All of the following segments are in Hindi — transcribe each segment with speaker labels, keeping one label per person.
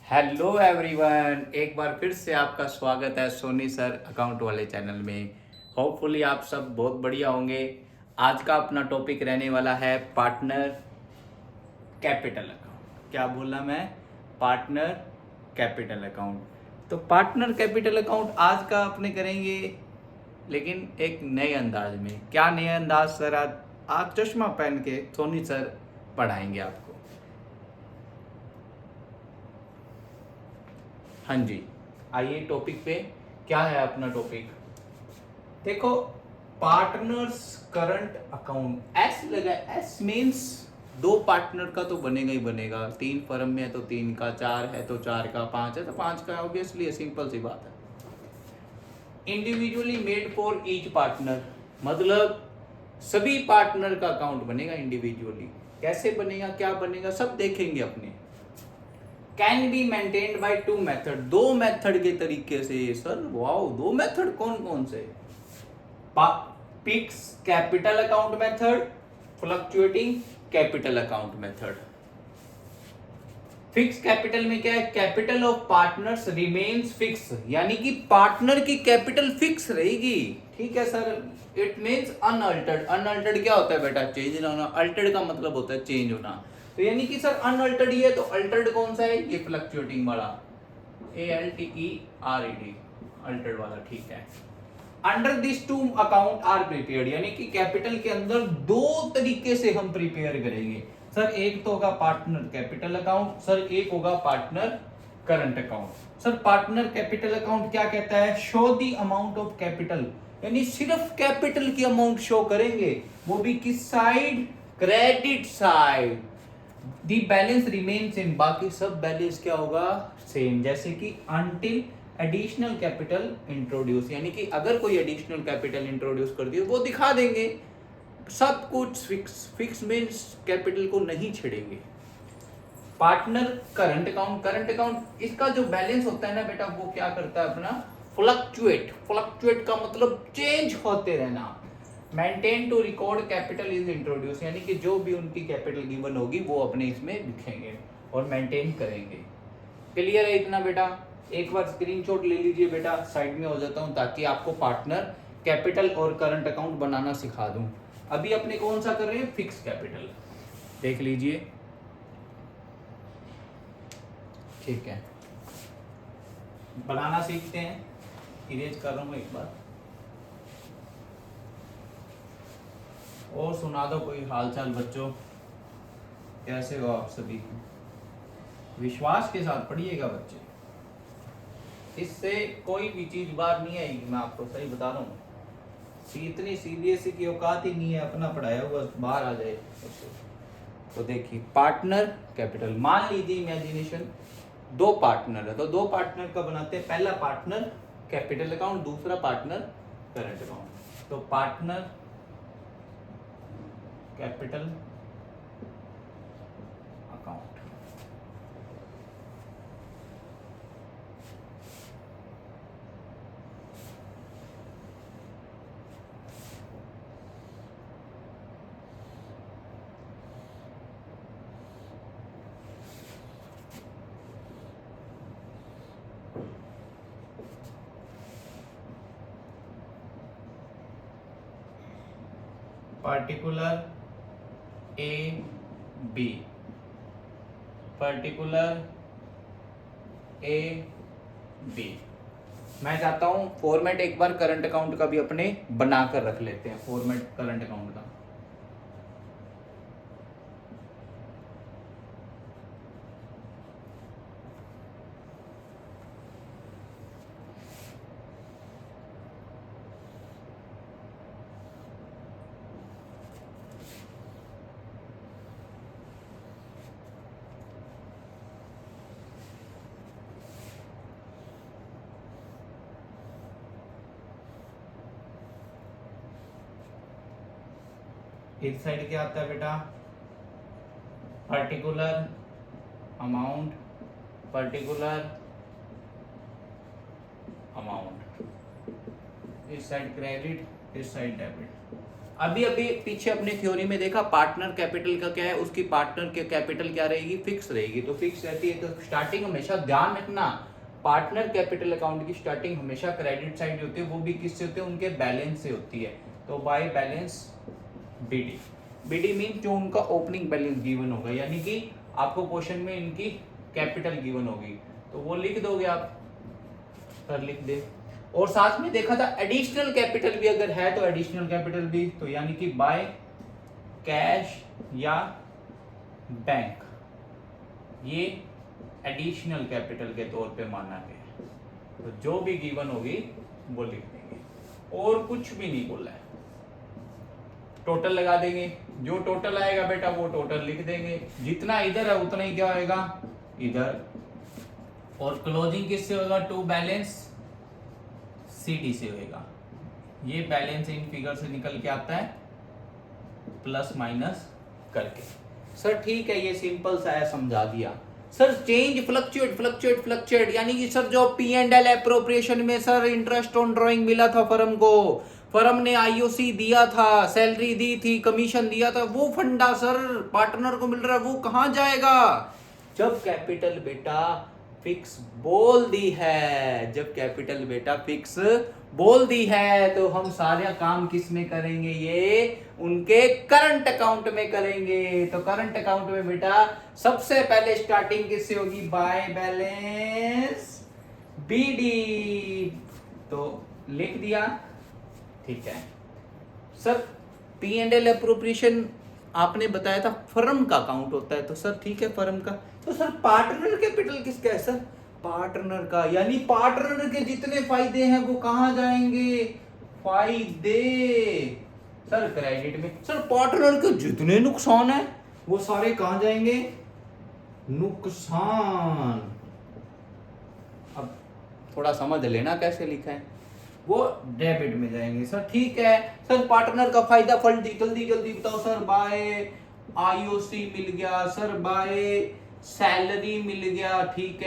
Speaker 1: हेलो एवरीवन, एक बार फिर से आपका स्वागत है सोनी सर अकाउंट वाले चैनल में। होपफुली आप सब बहुत बढ़िया होंगे। आज का अपना टॉपिक रहने वाला है पार्टनर कैपिटल अकाउंट। क्या बोला मैं? Partner capital account. तो पार्टनर कैपिटल अकाउंट आज का अपने करेंगे, लेकिन एक नए अंदाज में। क्या नए अंदाज सर? आज चश्मा पहन के सोनी सर पढ़ाएंगे आपको। हाँ जी, आइए टॉपिक पे। क्या है अपना टॉपिक? देखो, पार्टनर्स करंट अकाउंट। एस लगा, एस मीन्स दो पार्टनर का तो बनेगा ही बनेगा। तीन फर्म में है तो तीन का, चार है तो चार का, पांच है तो पांच का। ऑब्वियसली सिंपल सी बात है। Individually made for each partner, मतलब सभी पार्टनर का अकाउंट बनेगा इंडिविजुअली। कैसे बनेगा, क्या बनेगा, सब देखेंगे अपने। Can be maintained by two method, दो मेथड के तरीके से। सर वाओ, दो मेथड कौन कौन से? Fix capital account method, fluctuating capital account method. Fix capital में क्या है? Capital of partners remains fix, यानी कि पार्टनर की कैपिटल फिक्स रहेगी। ठीक है sir. It means unaltered. Unaltered क्या होता है बेटा? चेंज ना होना। अल्टर्ड का मतलब होता है चेंज होना। तो यानी कि सर अनअल्टर्ड ही है, तो अल्टर्ड कौन सा है? ये फ्लक्चुएटिंग वाला, ALTERED, अल्टर्ड वाला। ठीक है। Under this two account are prepared, यानी कि कैपिटल के अंदर दो तरीके से हम प्रिपेयर करेंगे। सर एक तो होगा पार्टनर कैपिटल अकाउंट, सर एक होगा partner current account. Sir partner capital account क्या कहता है? Show the amount of capital, यानी सिर्फ कैपिटल की अमाउंट शो करेंगे, वो भी किस side? Credit side. The balance remains in, बाकी सब बैलेंस क्या होगा? सेम। जैसे कि अनटिल एडिशनल कैपिटल इंट्रोड्यूस, यानी कि अगर कोई एडिशनल कैपिटल इंट्रोड्यूस कर दिया वो दिखा देंगे। सब कुछ फिक्स। फिक्स मीन्स कैपिटल को नहीं छेड़ेंगे। Partner current account, current account इसका जो बैलेंस होता है ना बेटा, वो क्या करता है अपना? फ्लक्चुएट। फ्लक्चुएट का मतलब चेंज होते रहना। Maintain to record capital is introduce, यानी कि जो भी उनकी कैपिटल गिवन होगी वो अपने इसमें लिखेंगे और मेंटेन करेंगे। क्लियर है इतना बेटा? एक बार स्क्रीनशॉट ले लीजिए बेटा, साइड में हो जाता हूं ताकि आपको पार्टनर कैपिटल और करंट अकाउंट बनाना सिखा दूं। अभी अपने कौन सा कर रहे हैं? Fix capital. देख लीजिए। ठीक है, बनाना सीखते हैं। इरेज कर रहा हूं एक बार। और सुना दो कोई हालचाल बच्चों, कैसे हो आप सभी? विश्वास के साथ पढ़िएगा बच्चे, इससे कोई भी चीज बाहर नहीं आएगी। मैं आपको सही बता रहा हूँ, इतनी सीबीएसई की औकात ही नहीं है अपना पढ़ाया हुआ बाहर आ जाए। तो देखिए, पार्टनर कैपिटल, मान लीजिए इमेजिनेशन दो पार्टनर है, तो दो पार्टनर का बनाते हैं। पहला पार्टनर कैपिटल अकाउंट, दूसरा पार्टनर करंट अकाउंट। तो partner capital account, particular A B, particular A B. मैं चाहता हूं फॉर्मेट एक बार करंट अकाउंट का भी अपने बनाकर रख लेते हैं, फॉर्मेट करंट अकाउंट का। एक साइड क्या आता है बेटा? Particular amount, particular amount. इस साइड क्रेडिट, इस साइड डेबिट। अभी अभी पीछे अपने थ्योरी में देखा पार्टनर कैपिटल का क्या है, उसकी पार्टनर के कैपिटल क्या रहेगी, फिक्स रहेगी। तो फिक्स रहती है तो स्टार्टिंग हमेशा ध्यान रखना, पार्टनर कैपिटल अकाउंट की स्टार्टिंग हमेशा क्रेडिट साइड होती है, वो भी किससे होती है, उनके बैलेंस से होती है। तो by balance BD, BD mean जो उनका ओपनिंग बैलेंस गिवन होगा, यानी कि आपको क्वेश्चन में इनकी कैपिटल गिवन होगी तो वो लिख दोगे आप, सर लिख दे। और साथ में देखा था एडिशनल कैपिटल भी अगर है तो एडिशनल कैपिटल भी, तो यानी कि बाय कैश या बैंक, ये एडिशनल कैपिटल के तौर पे माना गया। तो जो भी गिवन होगी वो लिख देंगे, और कुछ भी नहीं बोला है। टोटल लगा देंगे, जो टोटल आएगा बेटा वो टोटल लिख देंगे, जितना इधर है उतना ही क्या आएगा इधर। और क्लोजिंग किससे होगा, टू बैलेंस सीडी से होगा। ये बैलेंस इन फिगर से निकल के आता है प्लस माइनस करके। सर ठीक है, ये सिंपल सा है, समझा दिया। सर चेंज फ्लक्चुएट यानी कि सर जो P&L एप्रोप्रिएशन में सर इंटरेस्ट ऑन ड्राइंग मिला था फर्म को, फर्म ने आईओसी दिया था, सैलरी दी थी, कमीशन दिया था, वो फंडा सर पार्टनर को मिल रहा है, वो कहां जाएगा, जब कैपिटल बेटा फिक्स बोल दी है, जब कैपिटल बेटा फिक्स बोल दी है तो हम सारे काम किस में करेंगे, ये उनके करंट अकाउंट में करेंगे। तो करंट अकाउंट में बेटा सबसे पहले स्टार्टिंग किससे होगी, बाय बैलेंस बीडी, तो लिख दिया। ठीक है सर, P&L एप्रोप्रिएशन आपने बताया था फर्म का अकाउंट होता है, तो सर ठीक है फर्म का, तो सर पार्टनर कैपिटल किसका है, सर पार्टनर का, यानी पार्टनर के जितने फायदे हैं वो कहां जाएंगे, फायदे सर क्रेडिट में। सर पार्टनर के जितने नुकसान है वो सारे कहां जाएंगे, नुकसान। अब थोड़ा समझ लेना कैसे लिखा है, वो डेबिट में जाएंगे। सर ठीक है, सर पार्टनर का फायदा फंड जल्दी जल्दी बताओ सर, बाय आईओसी मिल गया सर, बाय सैलरी मिल गया, ठीक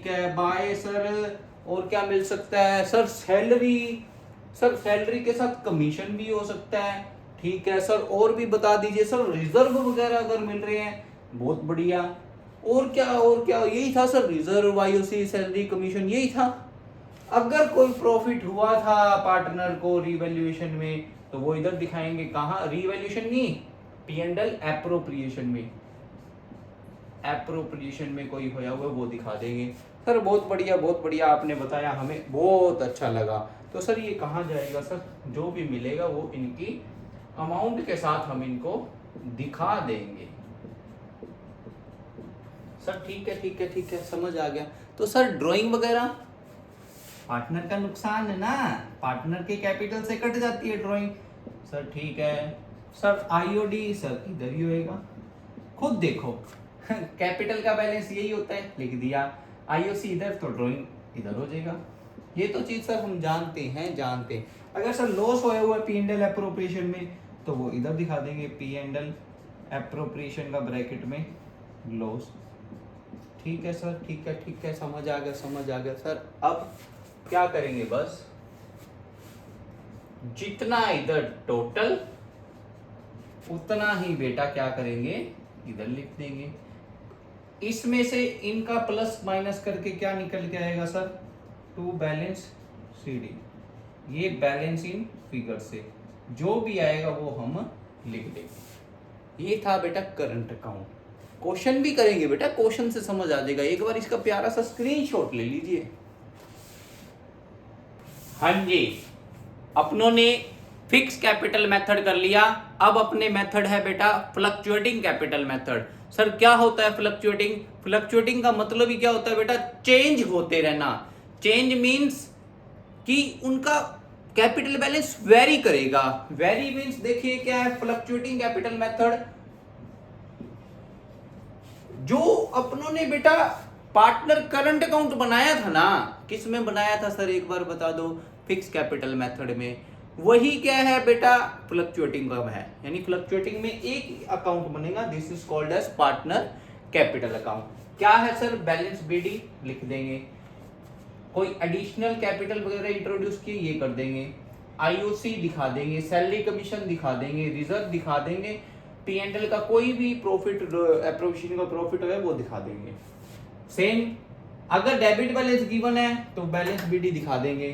Speaker 1: है बाय सर, और क्या मिल सकता है सर, सैलरी, सर सैलरी के साथ कमीशन भी हो सकता है, ठीक है सर, और भी बता दीजिए सर, रिजर्व वगैरह अगर मिल रहे हैं बहुत बढ़िया, और क्या यही था sir, reserve IOC salary commission यही था। अगर कोई प्रॉफिट हुआ था पार्टनर को रिवैल्यूएशन में तो वो इधर दिखाएंगे, कहां, रिवैल्यूएशन नहीं, P&L एप्रोप्रिएशन में कोई होया हुआ वो दिखा देंगे। सर बहुत बढ़िया आपने बताया, हमें बहुत अच्छा लगा। तो सर ये कहां जाएगा, सर जो भी मिलेगा वो इनकी अमाउंट के साथ हम इनको दिखा देंगे। सर ठीक है समझ आ गया। तो सर ड्राइंग वगैरह पार्टनर का नुकसान है ना, पार्टनर के कैपिटल से कट जाती है ड्राइंग। सर ठीक है सर, आईओडी सर इधर ही होएगा, खुद देखो कैपिटल का बैलेंस यही होता है, लिख दिया, आईओसी इधर तो ड्राइंग इधर हो जाएगा। ये तो चीज सर हम जानते हैं। अगर सर लॉस होया हुआ P&L एप्रोप्रिएशन में तो वो इधर दिखा देंगे, P&L एप्रोप्रिएशन का ब्रैकेट में लॉस। ठीक है सर, ठीक है समझ आ गया सर। अब क्या करेंगे, बस जितना इधर टोटल उतना ही बेटा क्या करेंगे, इधर लिख देंगे। इसमें से इनका प्लस माइनस करके क्या निकल के आएगा सर, टू बैलेंस सीडी, ये बैलेंस इन फिगर से जो भी आएगा वो हम लिख देंगे। ये था बेटा करंट अकाउंट। क्वेश्चन भी करेंगे बेटा, क्वेश्चन से समझ आ जाएगा, एक बार इसका प्यारा सा स्क्रीनशॉट ले लीजिए। हाँ जी, अपनों ने फिक्स कैपिटल मेथड कर लिया, अब अपने मेथड है बेटा फ्लक्चुएटिंग कैपिटल मेथड। सर क्या होता है फ्लक्चुएटिंग का मतलब ही क्या होता है बेटा, चेंज होते रहना। चेंज मींस कि उनका कैपिटल बैलेंस वेरी करेगा। वेरी मींस देखिए क्या है फ्लक्चुएटिंग कैपिटल मेथड, जो अपनों ने बेटा पार्टनर करंट अकाउंट बनाया था ना, किस में बनाया था सर एक बार बता दो, फिक्स कैपिटल मेथड में। वही क्या है बेटा फ्लक्चुएटिंग का है, यानी फ्लक्चुएटिंग में एक अकाउंट बनेगा, this is called as partner capital account. क्या है सर, बैलेंस बीडी लिख देंगे, कोई एडिशनल कैपिटल वगैरह इंट्रोड्यूस किए ये कर देंगे, आईओसी दिखा देंगे, सैलरी कमीशन दिखा देंगे, रिजर्व दिखा देंगे, पी&एल का कोई भी प्रॉफिट, एप्रोप्रिएशन का प्रॉफिट है वो दिखा देंगे। सेम अगर डेबिट बैलेंस गिवन है तो बैलेंस बीडी दिखा देंगे,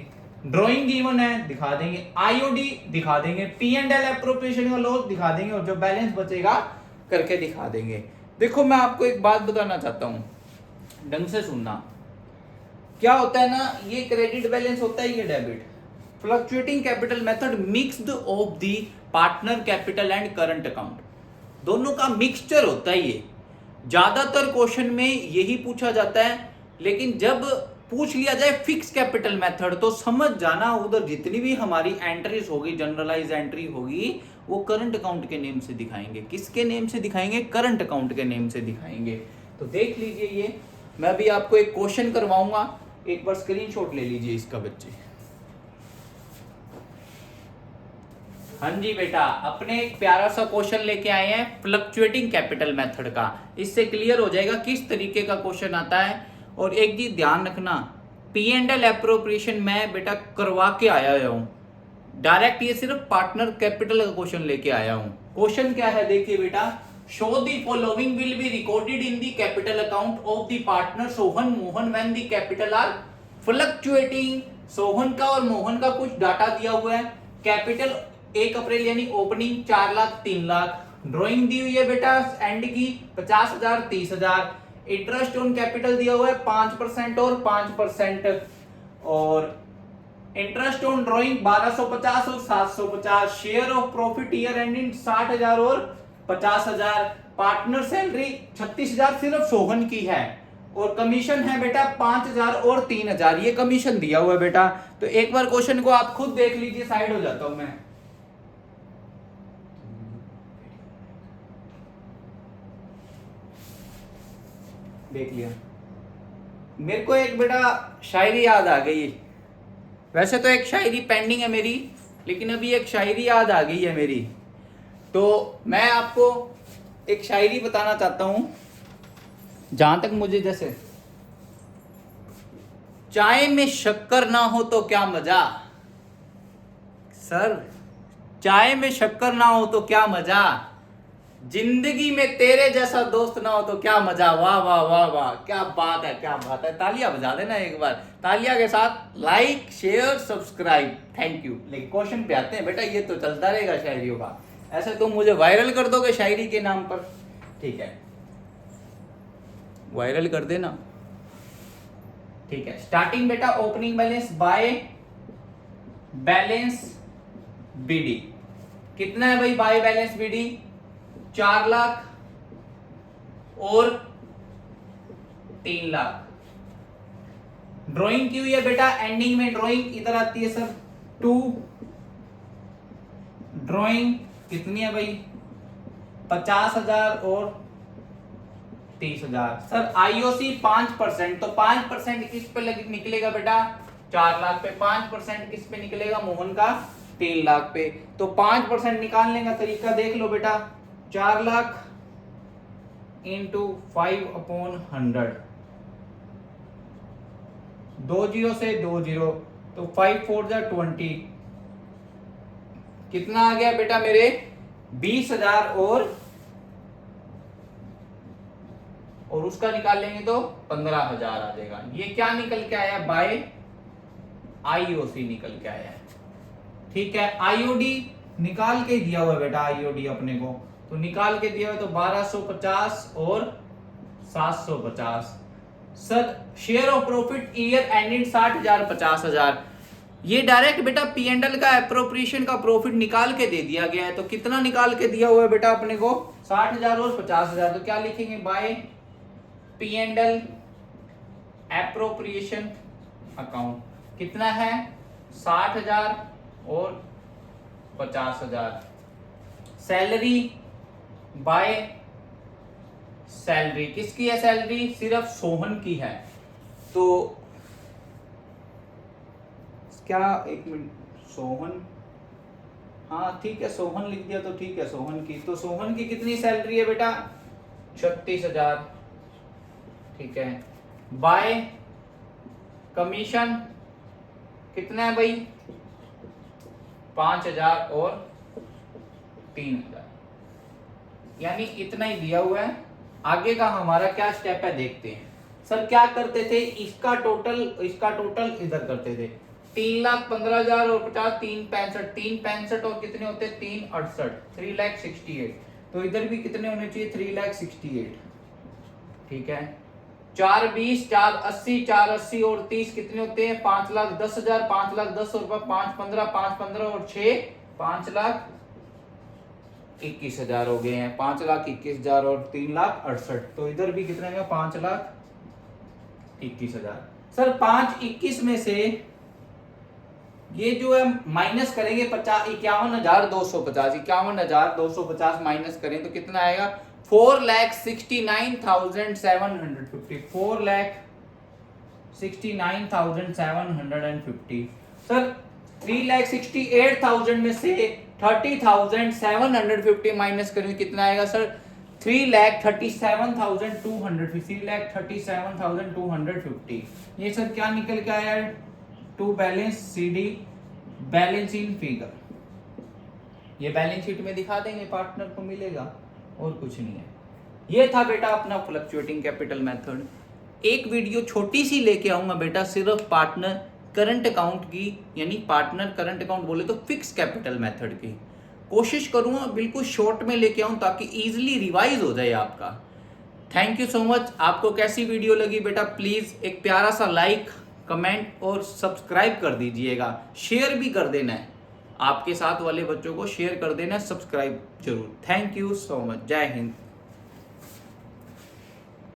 Speaker 1: ड्राइंग गिवन है दिखा देंगे, आईओडी दिखा देंगे, पी&एल एप्रोप्रिएशन का लॉस दिखा देंगे, और जो बैलेंस बचेगा करके दिखा देंगे। देखो मैं आपको एक बात बताना चाहता हूं, ढंग से सुनना। क्या होता है ना, ये क्रेडिट बैलेंस होता है, ये debit. Fluctuating capital method mixed of the partner capital and current account, दोनों का मिक्सचर होता है ये। ज्यादातर क्वेश्चन में यही पूछा जाता है, लेकिन जब पूछ लिया जाए फिक्स कैपिटल मेथड तो समझ जाना उधर जितनी भी हमारी एंट्रीज होगी, जनरलाइज एंट्री होगी, वो करंट अकाउंट के नेम से दिखाएंगे। किसके नेम से दिखाएंगे? करंट अकाउंट के नेम से दिखाएंगे। तो देख लीजिए, ये मैं भी आपको एक क्वेश्चन करवाऊंगा, एक बार स्क्रीनशॉट ले लीजिए इसका बच्चे। हाँ जी बेटा, अपने एक प्यारा सा क्वेश्चन लेके आए हैं फ्लक्चुएटिंग कैपिटल मेथड का। इससे क्लियर हो जाएगा किस तरीके का क्वेश्चन आता है। और एक चीज ध्यान रखना, पी&एल एप्रोप्रिएशन मैं बेटा करवा के आया हूं, डायरेक्ट ये सिर्फ पार्टनर कैपिटल का क्वेश्चन लेके आया हूं। क्वेश्चन क्या है देखिए बेटा, show the following will be recorded in the capital account of the partner Sohan Mohan when the capital R fluctuating. Sohan का और मोहन का कुछ डाटा दिया हुआ है। कैपिटल 1 अप्रैल यानी ओपनिंग 4 लाख 3 लाख, ड्राइंग दी हुई है बेटा एंड की 50,000 30,000, इंटरेस्ट ऑन कैपिटल दिया हुआ है 5% और 5%, और इंटरेस्ट ऑन ड्राइंग 1250 और 750, share of profit year ending 60,000 और 50,000, पार्टनर सैलरी 36,000 सिर्फ सोहन की है, और कमीशन है बेटा 5,000 और 3,000, ये कमीशन दिया हुआ है बेटा। तो एक बार क्वेश्चन को आप खुद देख लीजिए, साइड हो जाता हूं मैं। देख लिया, मेरे को एक बेटा शायरी याद आ गई। वैसे तो एक शायरी पेंडिंग है मेरी, लेकिन अभी एक शायरी याद आ गई है मेरी, तो मैं आपको एक शायरी बताना चाहता हूं। जहां तक मुझे, जैसे चाय में शक्कर ना हो तो क्या मजा, सर चाय में शक्कर ना हो तो क्या मजा, जिंदगी में तेरे जैसा दोस्त ना हो तो क्या मजा। वाह वाह वाह वाह, क्या बात है, क्या बात है। तालियां बजा देना एक बार, तालियां के साथ like share subscribe, thank you. लेकिन क्वेश्चन पे आते हैं बेटा, ये तो चलता रहेगा शायरियों का। ऐसे तुम मुझे वायरल कर दोगे शायरी के नाम पर, ठीक है, वायरल कर देना, ठीक है। स्टार्टिंग बेटा opening balance by balance BD, कितना है भाई बाय बैलेंस बीडी? 4 लाख और 3 लाख। ड्राइंग की हुई है बेटा, एंडिंग में ड्राइंग इधर आती है सर 2, ड्राइंग कितनी है भाई? 50,000 और 30,000। सर आईओसी 5%, तो 5% किस पे निकलेगा बेटा? 4 लाख पे। 5% किस पे निकलेगा? मोहन का 3 लाख पे। तो 5% निकालने का तरीका देख लो बेटा, 4 लाख इंटू 5/100, 2 जीरो से 2 जीरो, तो 5 4 जा 20, कितना आ गया बेटा मेरे? 20,000 और उसका निकाल लेंगे तो 15,000 आ जाएगा। ये क्या निकल के आया? बाय आईओसी निकल के आया है, ठीक है। आईओडी निकाल के दिया हुआ बेटा, आईओडी अपने को तो निकाल के दिया हुआ, तो 1250 और 750। Sir share of profit year ending 60,000 50,000, ये डायरेक्ट बेटा पी&एल का एप्रोप्रिएशन का प्रॉफिट निकाल के दे दिया गया है। तो कितना निकाल के दिया हुआ है बेटा अपने को? 60,000 और 50,000। तो क्या लिखेंगे? बाय पी&एल एप्रोप्रिएशन अकाउंट, कितना है? 60,000 और 50,000। सैलरी बाय सैलरी, किसकी है सैलरी? सिर्फ सोहन की है। तो क्या, एक मिनट, सोहन, हाँ ठीक है, सोहन लिख दिया तो ठीक है, सोहन की। तो सोहन की कितनी सैलरी है बेटा? 36,000, ठीक है। बाय कमीशन कितना है भाई? 5,000 और 3,000, यानी इतना ही दिया हुआ है। आगे का हमारा क्या स्टेप है देखते हैं। सर क्या करते थे, इसका टोटल इधर करते थे 3,15,000 और 50, 365 और कितने होते हैं 368, 3,68। तो इधर भी कितने होने चाहिए 3,68, ठीक है। 4,20, 4,80, 4,80 और 30 कितने होते हैं 5,10,000, 5,10,000 और 5,15, 5,15 और 6 5,21,000 हो गए हैं, 5,21,000 और 3,68। तो इधर भी कितने में 5,21,000। सर 5,21 में से ये जो है माइनस करेंगे 51,250 माइनस करें तो कितना आएगा 4,69,750, 4,69,750। सर 3,68,000 में से 30,750 माइनस करें कितना आएगा सर 3,37,250, 3,37,250। ये सर क्या निकल के आया to balance CD balance in figure. ये बैलेंस शीट में दिखा देंगे, पार्टनर को मिलेगा और कुछ नहीं है। ये था बेटा अपना फ्लक्चुएटिंग कैपिटल मेथड। एक वीडियो छोटी सी लेके आऊंगा बेटा सिर्फ पार्टनर करंट अकाउंट की, यानी पार्टनर करंट अकाउंट बोले तो फिक्स कैपिटल मेथड की। कोशिश करूंगा बिल्कुल शॉर्ट में लेके आऊं ताकि इजीली रिवाइज हो जाए आपका। Thank you so much. आपको कैसी वीडियो लगी बेटा प्लीज एक प्यारा सा लाइक, कमेंट और सब्सक्राइब कर दीजिएगा। शेयर भी कर देना है, आपके साथ वाले बच्चों को शेयर कर देना है, सब्सक्राइब जरूर। Thank you so much. जय हिंद।